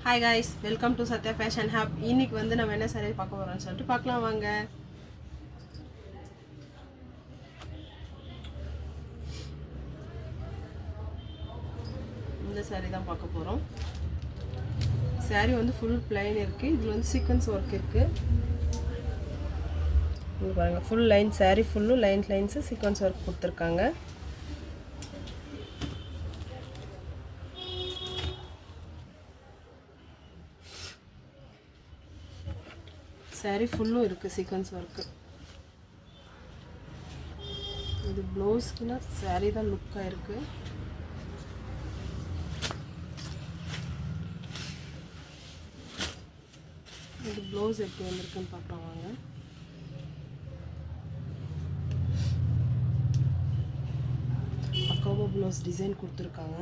Hi guys, welcome to Satya Fashion Hub. இன்னைக்கு வந்து நம்ம என்ன saree பார்க்க போறோம்னு சொல்லிட்டு பார்க்கலாம் வாங்க. இந்த saree தான் பார்க்க போறோம். saree வந்து full plain இருக்கு. இதுல வந்து sequence work இருக்கு. இங்க பாருங்க full line saree full lines sequence work கொடுத்திருக்காங்க. saree full இருக்கு sequence work. இது ப்ளவுஸ்க்குனா saree தான் லுக் ஆயிருக்கு. இது ப்ளவுஸ் எப்படி வந்திருக்குன்னு பார்க்கலாம் வாங்க. பக்காவா ப்ளவுஸ் டிசைன் கொடுத்துருக்காங்க.